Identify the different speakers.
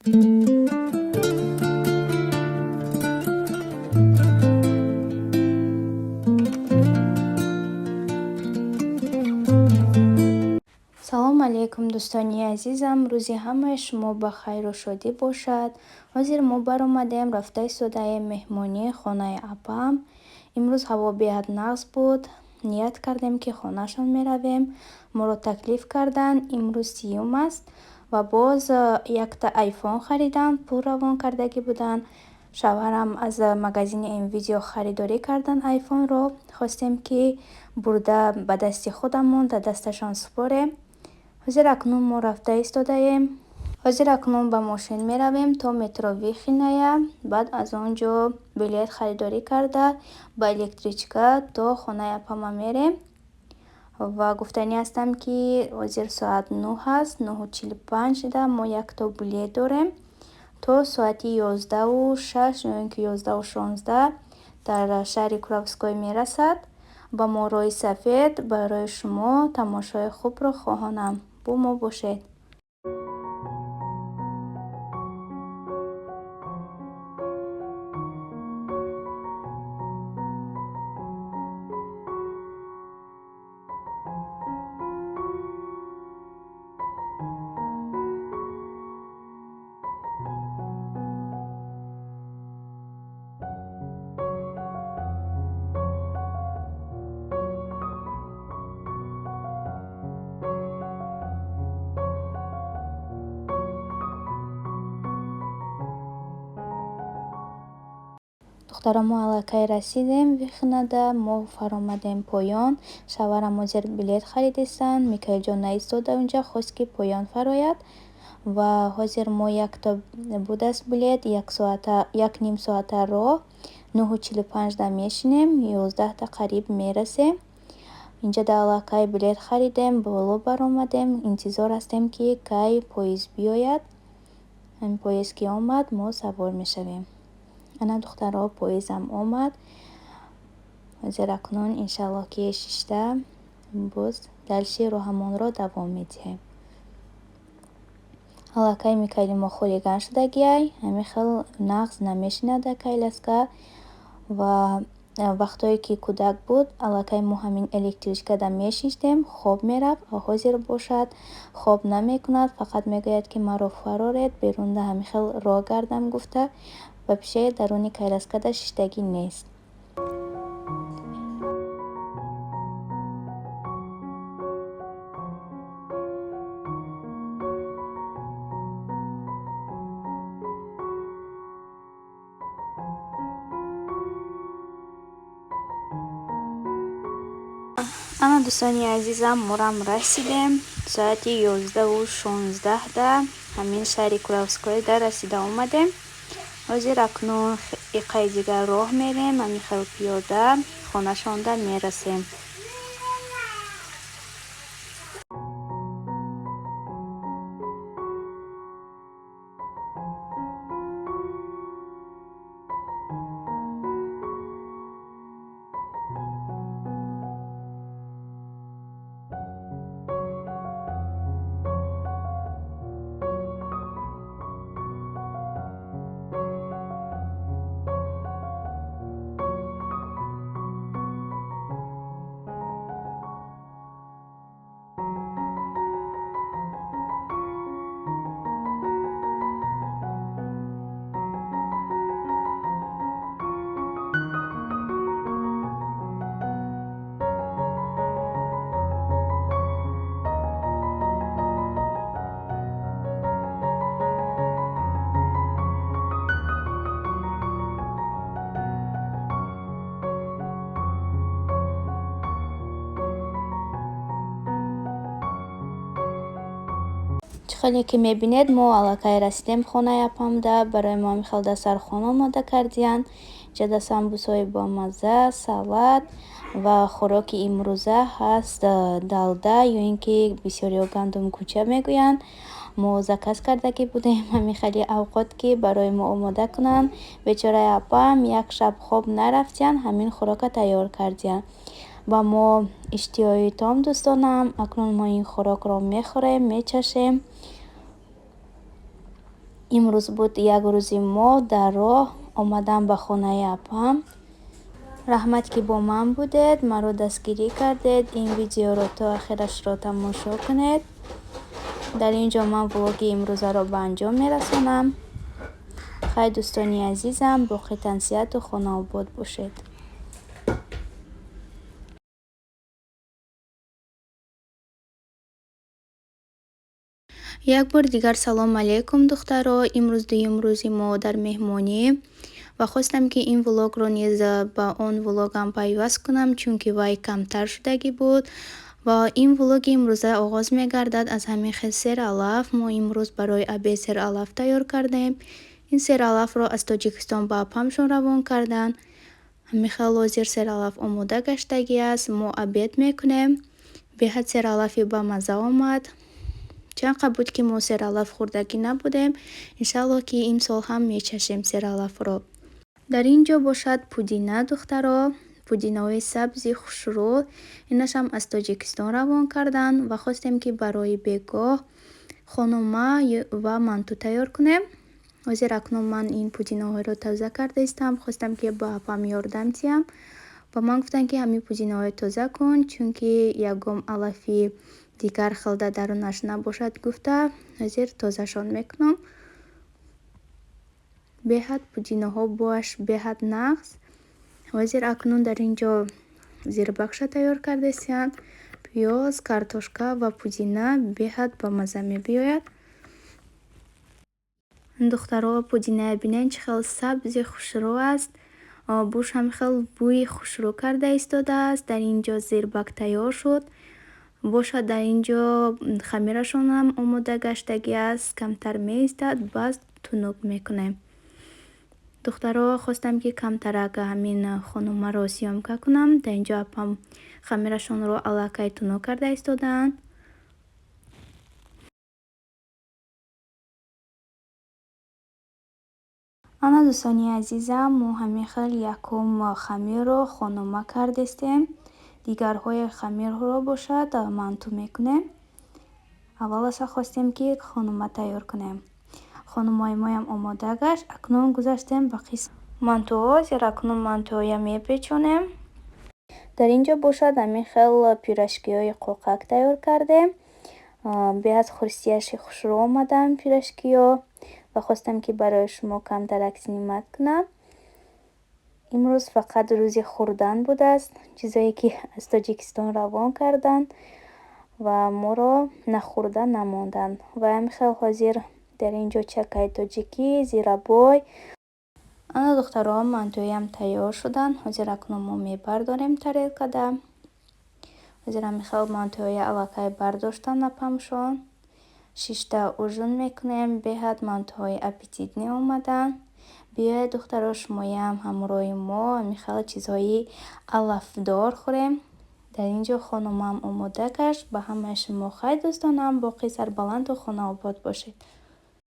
Speaker 1: салому алейкум дӯстони азизам, рӯзи ҳамаи шумо ба хайру шодӣ бошад. Ҳозир мо баромадем рафта истодаем меҳмонӣ хонаи апам. имрӯз ҳаво беҳад нағз буд. ният кардем ки хонашон меравем. моро таклиф карданд. имрӯз сиюм аст ва боз якта айфон хариданд, пул равон кардагӣ буданд. шавҳарам аз магазини МВидео харидорӣ карданд айфонро. хостем ки бурда ба дасти худам монда дасташон супорем. ҳозир акнун мо рафта истодаем. ҳозир акнун ба мошин меравем то метро Вихиная. баъд аз он ҷо билет харидорӣ карда ба электричка то хонаи апама мерем. ва гуфтанӣ ҳастам ки ҳозир соат 9 аст, 9:45 да мо якто билет дорем то соати 11:06 ё ин ки 11:16 дар шаҳри Куровской мерасад. ба мо роҳи сафед барои шумо тамошои хубро хоҳонам. бо мо бошед. духтаро мо аллакай расидем Вихнада. мо фаромадем поён. шавҳарам ҳозир билет харидистанд. Микаилҷон наистода унҷа, хост ки поён фарояд. ва ҳозир мо якта будаст билет, як ним соата роҳ. 9:45 да мешинем, 11 да қариб мерасем. инҷа да аллакай билет харидем, боло баромадем. интизор ҳастем ки кай поезд биёяд. ҳамин поезд ки омад, мо савор мешавем. ана духтаро поездам омад. ҳозир акнун иншаллоҳ ки 6 боз далши роҳамонро давом медиҳем. аллакай Микаили мо хулиган шудагиай, ҳамин хел нағз намешинада кайласка. ва вақтое ки кӯдак буд, аллакай мо ҳамин электричкада мешиштем, хоб мерафт. ва ҳозир бошад хоб намекунад, фақат мегӯяд ки маро фароред, берун да ҳамин хел роҳ гардам гуфта. ва пешаи даруни кайласкада шиштагӣ нест. ана дӯстони азизам, морам расидем. соати 11:16 да ҳамин шаҳри Куровскойда расида омадем. ҳозир акнун иқаи дигар роҳ мерем, ҳамин хел пиёда хонашонда мерасем. хеле ки мебинед, мо аллакай расидем хонаи апамда. барои мо ҳамин хел дастархон омода кардиянд. ҷада самбусҳои бомазза, салат ва хӯроки имрӯза ҳаст далда ё ин ки бисёриҳо гандумкуча мегӯянд. мо заказ кардагӣ будем ҳамин хели авқот ки барои мо омода кунанд. бечораи апам як шаб хоб нарафтиянд, ҳамин хӯрока тайёр кардиянд. ба мо иштиҳои том дӯстонам. акнун мо ин хӯрокро мехӯрем, мечашем. имрӯз буд як рӯзи мо дар роҳ омадан ба хонаи апам. Раҳмат, ки бо ман будед, маро дастгирӣ кардед. Ин видеоро то охирашро тамошо кунед. Дар ин ҷо ман влоги имрӯзаро ба анҷом мерасонам. Хай дӯстони азизам, боқи тансияту хонаобод бошед. Як бор дигар салом алейкум духтаро. Имрӯз дуюм рӯзи мо дар меҳмонӣ ва хостам, ки ин влогро низ ба он влогам пайваст кунам, чунки вай камтар шудагӣ буд. Ва ин влоги имрӯза оғоз мегардад аз ҳамин хел сералаф. Мо имрӯз барои обед сералаф тайёр кардем. Ин сералафро аз Тоҷикистон ба апамшон равон карданд. Ҳамин хел ҳозир сералаф омода гаштагӣ аст. Мо обед мекунем. Беҳад сералафи бамаза омад. Чанд қабл буд, ки мо сералаф хӯрдагӣ набудем. Иншалло, ки имсол ҳам мечашем сералафро. Дар ин ҷо бошад пудина духтаро. Пудинаҳои сабзи хушрӯ. Инашам аз Тоҷикистон равон карданд ва хостем, ки барои бегоҳ хонума ва манту тайёр кунем. Ҳозир акнун ман ин пудинаҳоро тоза карда истам. Хостам, ки ба апам ёрдам диҳам. Ба ман гуфтанд, ки ҳамин пудинаҳоро тоза кун, чунки ягом алафи дигар хелда дарунаш набошад гуфта, ҳозир тозашон мекунам. Беҳад пудинаҳо боаш беҳад нағз. Ҳозир акнун дар ин ҷо зирбакша тайёр карда истем. Пиёз, картошка ва пудина беҳад бамаза мебиёяд. Духтаро, пудинаи бинен чӣ хел сабзи хушрӯ аст. Буш ҳамин хел бӯи хушрӯ карда истодааст. Дар ин ҷо зирбак тайёр шуд. Бошад дар ин ҷо хамирашонам омода гаштагӣ аст. Камтар меистад, баъд тунук мекунем. Духтаро, хостам, ки камтарак ҳамин хонумаро сёмка кунам. Дар ин ҷо апам хамирашонро аллакай тунук карда истодаанд. ана дӯстони азизам, мо ҳамин хел якум хамирро хонума кардистем. Дигарҳои хамирро бошад манту мекунем. Аввал аса хостем, ки хонума тайёр кунем. Хонумаи моям омода гашт. Акнун гузаштем ба қисми мантуҳо. Зира акнун мантуҳоя мепечонем. Дар ин ҷо бошад ҳамин хел пирашкиҳои қоқак тайёр кардем. Беҳад хурсияши хушрӯ омаданд пирашкиҳо ва хостам, ки барои шумо камтарак снимат кунам. Имрӯз фақат рӯзи хӯрдан будааст. Чизое, ки аз Тоҷикистон равон карданд ва моро нахӯрда намонданд. Ва ҳамин хел ҳозир дар ин ҷо чакаи тоҷикӣ, зирабой. Ана духтаро, мантуям тайёр шуданд. Ҳозир акнун мо мебардорем тарелкада. Ҳозир ҳамин хел мантуҳоя аллакай бардоштанд апамшон. Шишта ужин мекунем. Беҳад мантуҳои аппетитни омаданд. Биёед духтаро, шумоям ҳамроҳи мо ҳамин хел чизҳои алафдор хӯрем. Дар ин ҷо хонумам омода гашт. Ба ҳамаи шумо хай дӯстонам. Боқӣ сарбаланду хонаобод бошед.